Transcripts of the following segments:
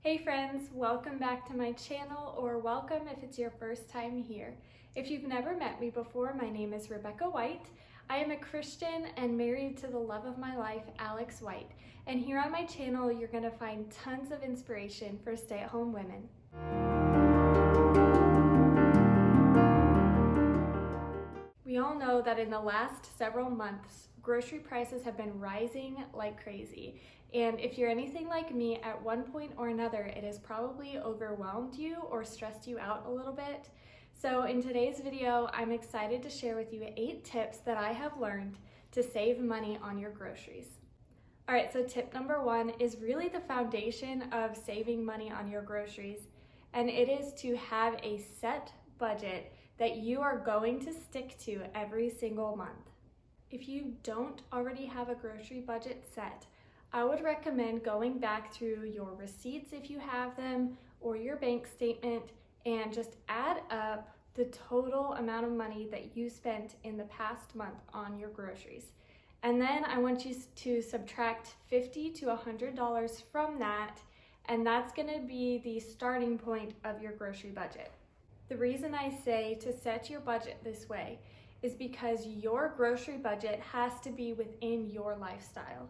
Hey friends, welcome back to my channel, or welcome if it's your first time here. If you've never met me before, my name is Rebecca White. I am a Christian and married to the love of my life, Alex White. And here on my channel, you're gonna find tons of inspiration for stay-at-home women. We all know that in the last several months, grocery prices have been rising like crazy. And if you're anything like me, at one point or another, it has probably overwhelmed you or stressed you out a little bit. So in today's video, I'm excited to share with you 8 tips that I have learned to save money on your groceries. All right, so tip number 1 is really the foundation of saving money on your groceries, and it is to have a set budget that you are going to stick to every single month. If you don't already have a grocery budget set, I would recommend going back through your receipts if you have them, or your bank statement, and just add up the total amount of money that you spent in the past month on your groceries. And then I want you to subtract $50 to $100 from that, and that's gonna be the starting point of your grocery budget. The reason I say to set your budget this way is because your grocery budget has to be within your lifestyle.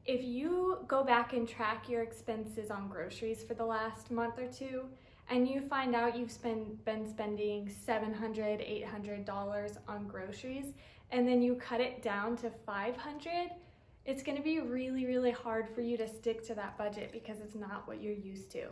If you go back and track your expenses on groceries for the last month or two, and you find out you've been spending $700, $800 on groceries, and then you cut it down to $500, it's gonna be really, really hard for you to stick to that budget because it's not what you're used to.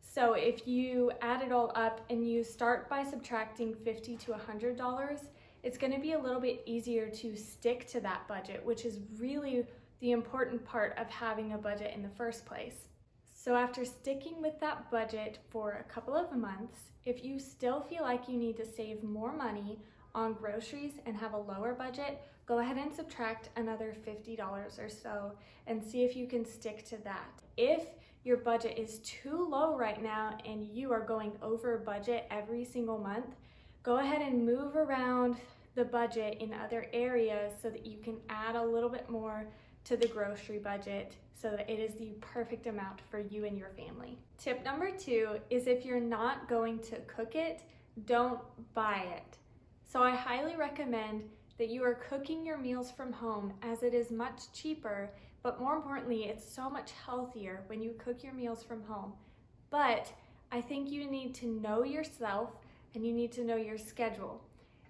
So if you add it all up and you start by subtracting $50 to $100, it's gonna be a little bit easier to stick to that budget, which is really the important part of having a budget in the first place. So after sticking with that budget for a couple of months, if you still feel like you need to save more money on groceries and have a lower budget, go ahead and subtract another $50 or so and see if you can stick to that. If your budget is too low right now and you are going over budget every single month, go ahead and move around the budget in other areas so that you can add a little bit more to the grocery budget so that it is the perfect amount for you and your family. Tip number 2 is if you're not going to cook it, don't buy it. So I highly recommend that you are cooking your meals from home, as it is much cheaper, but more importantly, it's so much healthier when you cook your meals from home. But I think you need to know yourself and you need to know your schedule.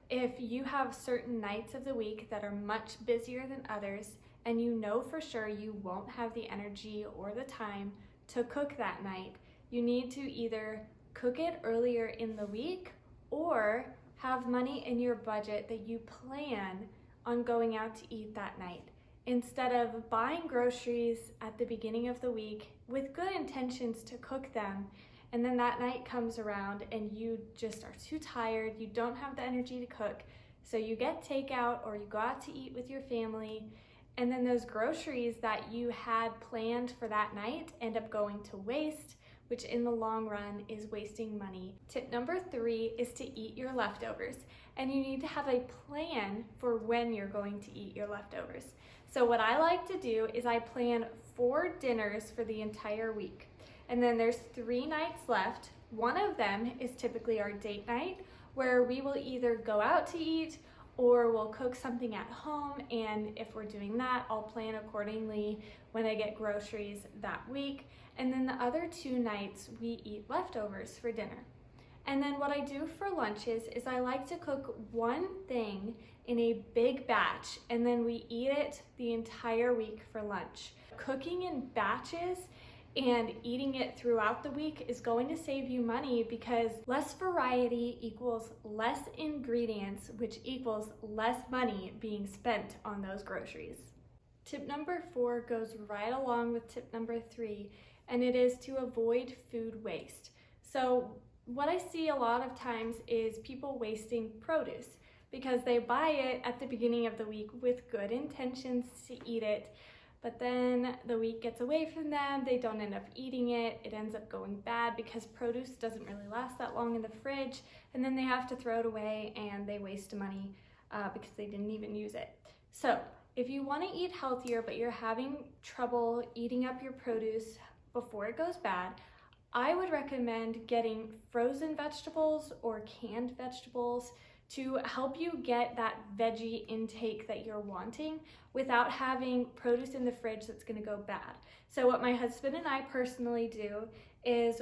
If you have certain nights of the week that are much busier than others, and you know for sure you won't have the energy or the time to cook that night, you need to either cook it earlier in the week or have money in your budget that you plan on going out to eat that night, instead of buying groceries at the beginning of the week with good intentions to cook them, and then that night comes around and you just are too tired, you don't have the energy to cook, so you get takeout or you go out to eat with your family, and then those groceries that you had planned for that night end up going to waste, which in the long run is wasting money. Tip number 3 is to eat your leftovers, and you need to have a plan for when you're going to eat your leftovers. So what I like to do is I plan 4 dinners for the entire week, and then there's 3 nights left. One of them is typically our date night, where we will either go out to eat or we'll cook something at home, and if we're doing that, I'll plan accordingly when I get groceries that week. And then the other 2 nights, we eat leftovers for dinner. And then what I do for lunches is I like to cook one thing in a big batch, and then we eat it the entire week for lunch. Cooking in batches and eating it throughout the week is going to save you money, because less variety equals less ingredients, which equals less money being spent on those groceries. Tip number 4 goes right along with tip number 3, and it is to avoid food waste. So what I see a lot of times is people wasting produce because they buy it at the beginning of the week with good intentions to eat it, but then the week gets away from them, they don't end up eating it, it ends up going bad because produce doesn't really last that long in the fridge, and then they have to throw it away and they waste money because they didn't even use it. So if you want to eat healthier but you're having trouble eating up your produce before it goes bad, I would recommend getting frozen vegetables or canned vegetables to help you get that veggie intake that you're wanting without having produce in the fridge that's going to go bad. So what my husband and I personally do is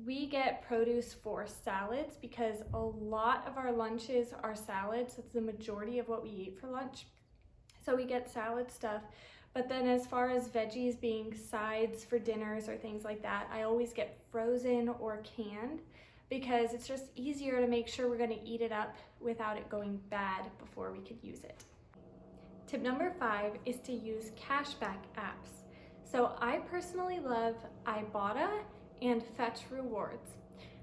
we get produce for salads because a lot of our lunches are salads. That's the majority of what we eat for lunch. So we get salad stuff. But then as far as veggies being sides for dinners or things like that, I always get frozen or canned because it's just easier to make sure we're going to eat it up without it going bad before we could use it. Tip number 5 is to use cashback apps. So I personally love Ibotta and Fetch Rewards.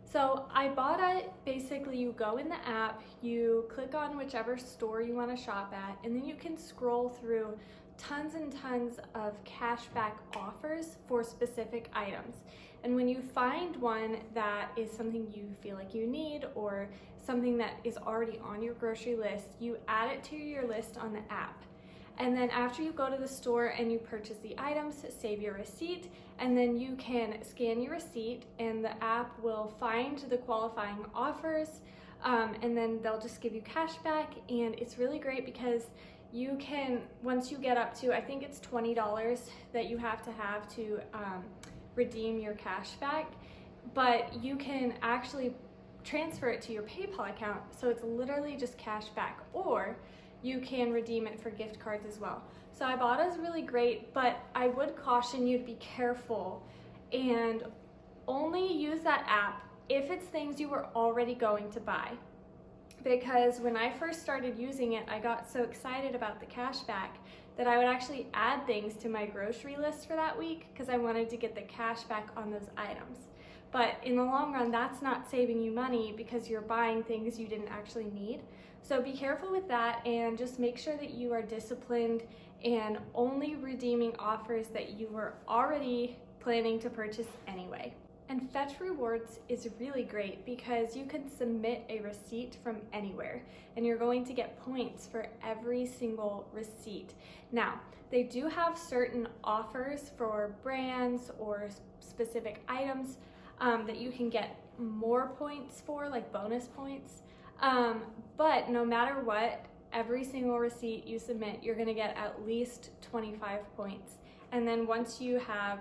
So Ibotta, basically you go in the app, you click on whichever store you want to shop at, and then you can scroll through tons and tons of cashback offers for specific items. And when you find one that is something you feel like you need or something that is already on your grocery list, you add it to your list on the app. And then after you go to the store and you purchase the items, save your receipt, and then you can scan your receipt and the app will find the qualifying offers, and then they'll just give you cash back. And it's really great because you can, once you get up to, I think it's $20 that you have to redeem your cash back, but you can actually transfer it to your PayPal account. So it's literally just cash back, or you can redeem it for gift cards as well. So Ibotta is really great, but I would caution you to be careful and only use that app if it's things you were already going to buy. Because when I first started using it, I got so excited about the cashback that I would actually add things to my grocery list for that week because I wanted to get the cashback on those items. But in the long run, that's not saving you money because you're buying things you didn't actually need. So be careful with that and just make sure that you are disciplined and only redeeming offers that you were already planning to purchase anyway. And Fetch Rewards is really great because you can submit a receipt from anywhere and you're going to get points for every single receipt. Now, they do have certain offers for brands or specific items that you can get more points for, like bonus points. But no matter what, every single receipt you submit, you're gonna get at least 25 points. And then once you have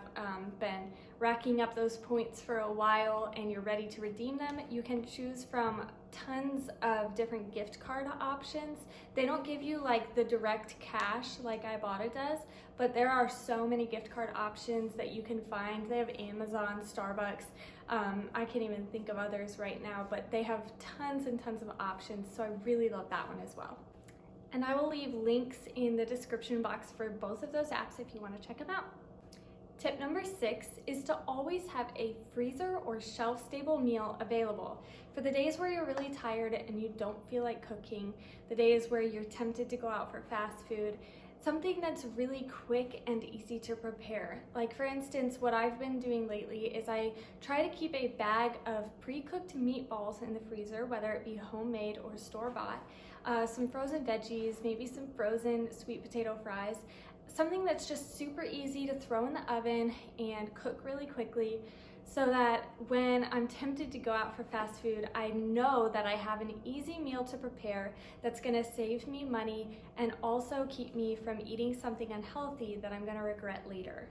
been racking up those points for a while and you're ready to redeem them, you can choose from tons of different gift card options. They don't give you like the direct cash like Ibotta does, but there are so many gift card options that you can find. They have Amazon, Starbucks. I can't even think of others right now, but they have tons and tons of options. So I really love that one as well. And I will leave links in the description box for both of those apps if you want to check them out. Tip number 6 is to always have a freezer or shelf-stable meal available for the days where you're really tired and you don't feel like cooking, the days where you're tempted to go out for fast food, something that's really quick and easy to prepare. Like for instance, what I've been doing lately is I try to keep a bag of pre-cooked meatballs in the freezer, whether it be homemade or store-bought, some frozen veggies, maybe some frozen sweet potato fries, something that's just super easy to throw in the oven and cook really quickly so that when I'm tempted to go out for fast food, I know that I have an easy meal to prepare that's gonna save me money and also keep me from eating something unhealthy that I'm gonna regret later.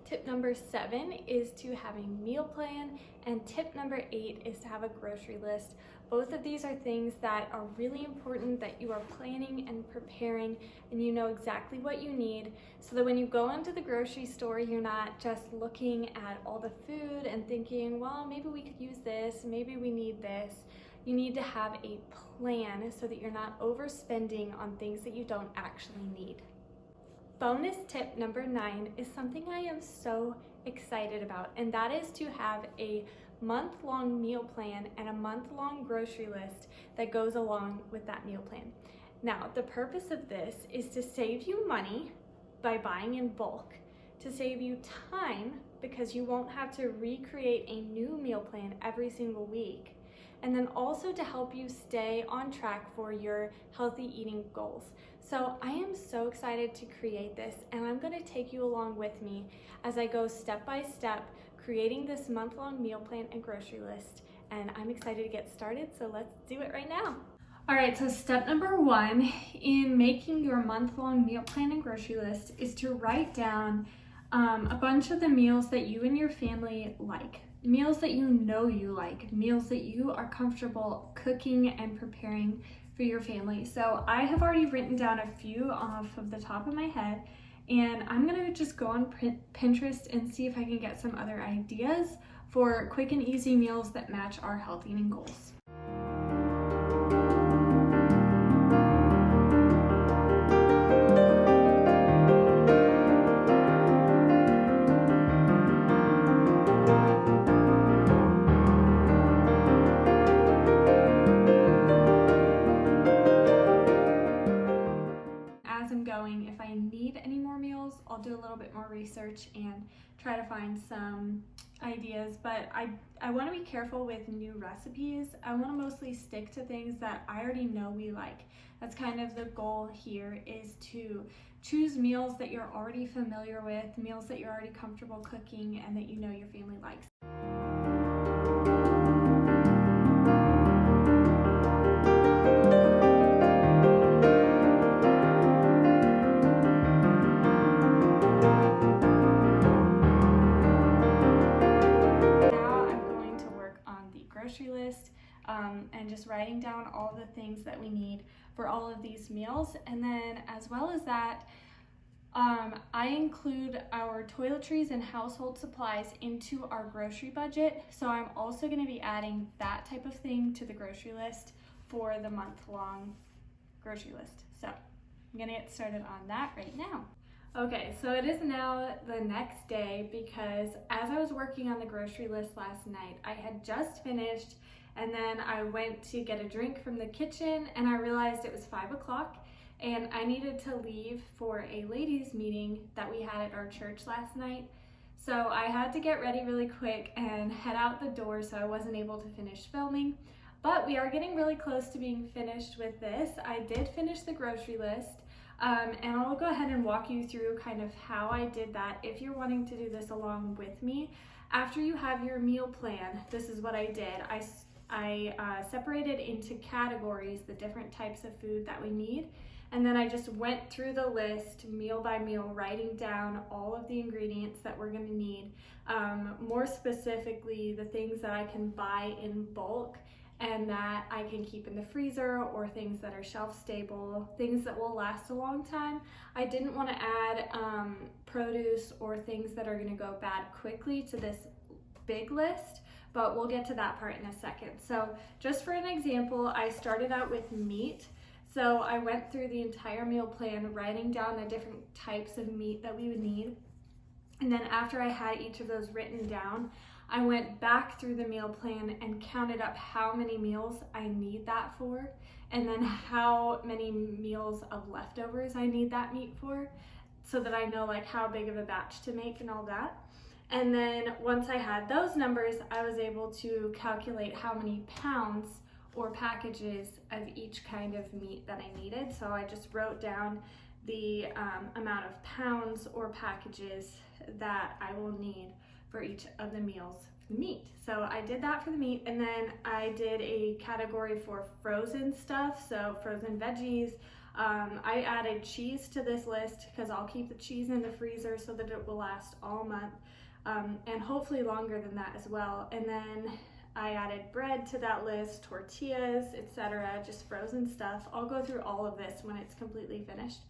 Tip number 7 is to have a meal plan, and tip number 8 is to have a grocery list. Both of these are things that are really important that you are planning and preparing and you know exactly what you need so that when you go into the grocery store, you're not just looking at all the food and thinking, well, maybe we could use this, maybe we need this. You need to have a plan so that you're not overspending on things that you don't actually need. Bonus tip number 9 is something I am so excited about, and that is to have a month-long meal plan and a month-long grocery list that goes along with that meal plan. Now, the purpose of this is to save you money by buying in bulk, to save you time because you won't have to recreate a new meal plan every single week, and then also to help you stay on track for your healthy eating goals. So I am so excited to create this, and I'm going to take you along with me as I go step by step creating this month-long meal plan and grocery list, and I'm excited to get started, so let's do it right now. All right, so step number 1 in making your month-long meal plan and grocery list is to write down a bunch of the meals that you and your family like. Meals that you know you like, meals that you are comfortable cooking and preparing for your family. So I have already written down a few off of the top of my head, and I'm gonna just go on Pinterest and see if I can get some other ideas for quick and easy meals that match our health eating goals. If I need any more meals, I'll do a little bit more research and try to find some ideas, but I want to be careful with new recipes. I want to mostly stick to things that I already know we like. That's kind of the goal here, is to choose meals that you're already familiar with, meals that you're already comfortable cooking and that you know your family likes. Grocery list and just writing down all the things that we need for all of these meals. And then as well as that, I include our toiletries and household supplies into our grocery budget. So I'm also going to be adding that type of thing to the grocery list for the month-long grocery list. So I'm going to get started on that right now. Okay, so it is now the next day because as I was working on the grocery list last night, I had just finished and then I went to get a drink from the kitchen and I realized it was 5 o'clock and I needed to leave for a ladies' meeting that we had at our church last night. So I had to get ready really quick and head out the door, so I wasn't able to finish filming. But we are getting really close to being finished with this. I did finish the grocery list. And I'll go ahead and walk you through kind of how I did that if you're wanting to do this along with me. After you have your meal plan, this is what I did. I separated into categories the different types of food that we need, and then I just went through the list meal by meal, writing down all of the ingredients that we're going to need, more specifically the things that I can buy in bulk and that I can keep in the freezer, or things that are shelf stable, things that will last a long time. I didn't want to add produce or things that are going to go bad quickly to this big list, but we'll get to that part in a second. So just for an example, I started out with meat. So I went through the entire meal plan, writing down the different types of meat that we would need. And then after I had each of those written down, I went back through the meal plan and counted up how many meals I need that for, and then how many meals of leftovers I need that meat for, so that I know like how big of a batch to make and all that. And then once I had those numbers, I was able to calculate how many pounds or packages of each kind of meat that I needed. So I just wrote down the amount of pounds or packages that I will need for each of the meals for the meat. So I did that for the meat, and then I did a category for frozen stuff, so frozen veggies. I added cheese to this list because I'll keep the cheese in the freezer so that it will last all month, and hopefully longer than that as well. And then I added bread to that list, tortillas, etc., just frozen stuff. I'll go through all of this when it's completely finished.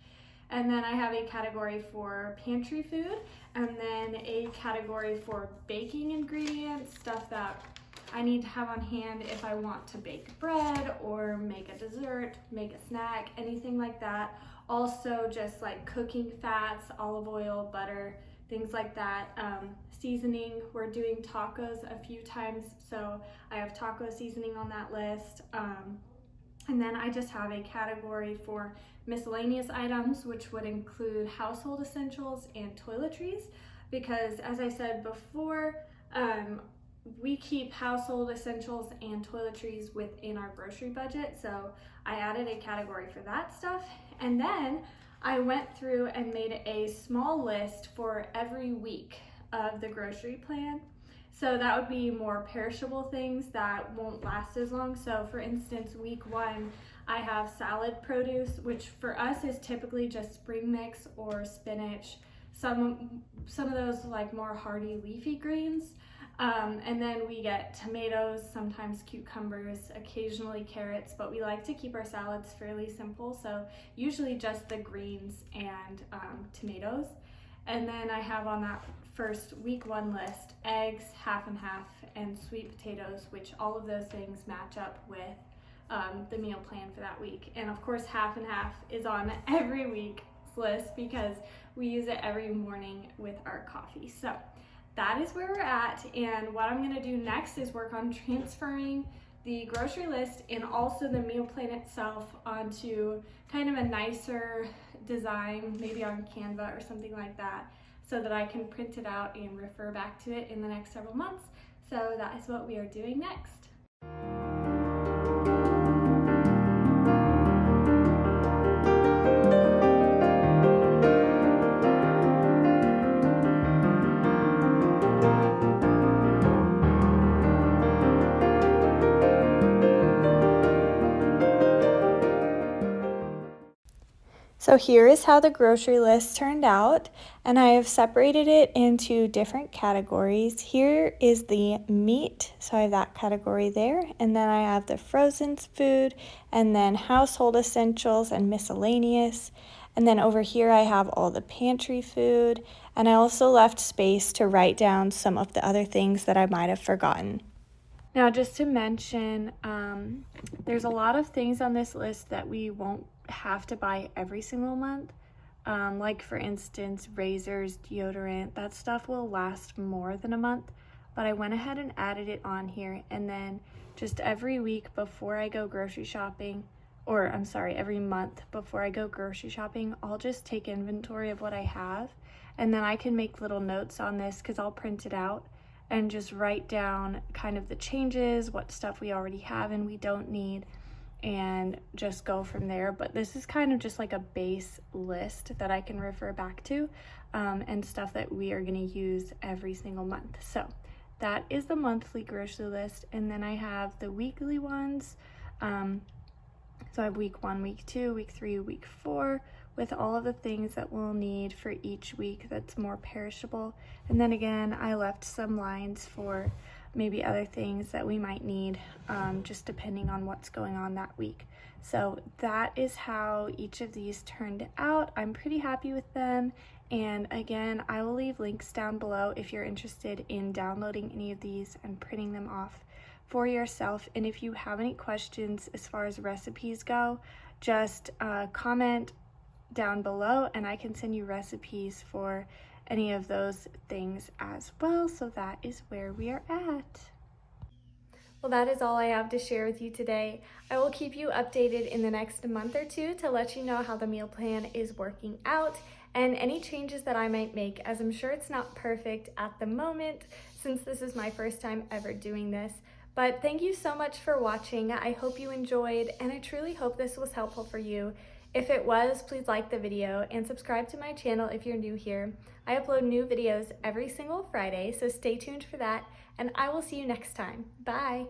And then I have a category for pantry food, and then a category for baking ingredients, stuff that I need to have on hand if I want to bake bread or make a dessert, make a snack, anything like that. Also just like cooking fats, olive oil, butter, things like that. Seasoning, we're doing tacos a few times, so I have taco seasoning on that list. And then I just have a category for miscellaneous items, which would include household essentials and toiletries, because as I said before, we keep household essentials and toiletries within our grocery budget. So I added a category for that stuff. And then I went through and made a small list for every week of the grocery plan. So that would be more perishable things that won't last as long. So for instance, week 1, I have salad produce, which for us is typically just spring mix or spinach, some of those like more hardy leafy greens. And then we get tomatoes, sometimes cucumbers, occasionally carrots, but we like to keep our salads fairly simple. So usually just the greens and tomatoes. And then I have on that first week 1 list, eggs, half and half, and sweet potatoes, which all of those things match up with the meal plan for that week. And of course, half and half is on every week's list because we use it every morning with our coffee. So that is where we're at, and what I'm gonna do next is work on transferring the grocery list and also the meal plan itself onto kind of a nicer design, maybe on Canva or something like that, so that I can print it out and refer back to it in the next several months. So that is what we are doing next. So here is how the grocery list turned out, and I have separated it into different categories. Here is the meat, so I have that category there, and then I have the frozen food, and then household essentials and miscellaneous, and then over here I have all the pantry food, and I also left space to write down some of the other things that I might have forgotten. Now, just to mention, there's a lot of things on this list that we won't have to buy every single month. Like for instance, razors, deodorant, that stuff will last more than a month, but I went ahead and added it on here. And then just every week before I go grocery shopping, or I'm sorry, every month before I go grocery shopping, I'll just take inventory of what I have. And then I can make little notes on this because I'll print it out and just write down kind of the changes, what stuff we already have and we don't need, and just go from there. But this is kind of just like a base list that I can refer back to, and stuff that we are going to use every single month. So that is the monthly grocery list, and then I have the weekly ones. So I have week 1, week 2, week 3, week 4, with all of the things that we'll need for each week that's more perishable. And then again, I left some lines for maybe other things that we might need, just depending on what's going on that week. So that is how each of these turned out. I'm pretty happy with them. And again, I will leave links down below if you're interested in downloading any of these and printing them off for yourself. And if you have any questions as far as recipes go, just comment down below and I can send you recipes for any of those things as well. So that is where we are at. Well, that is all I have to share with you today. I will keep you updated in the next month or two to let you know how the meal plan is working out and any changes that I might make, as I'm sure it's not perfect at the moment since this is my first time ever doing this. But thank you so much for watching. I hope you enjoyed, and I truly hope this was helpful for you. If it was, please like the video and subscribe to my channel if you're new here. I upload new videos every single Friday, so stay tuned for that, and I will see you next time. Bye!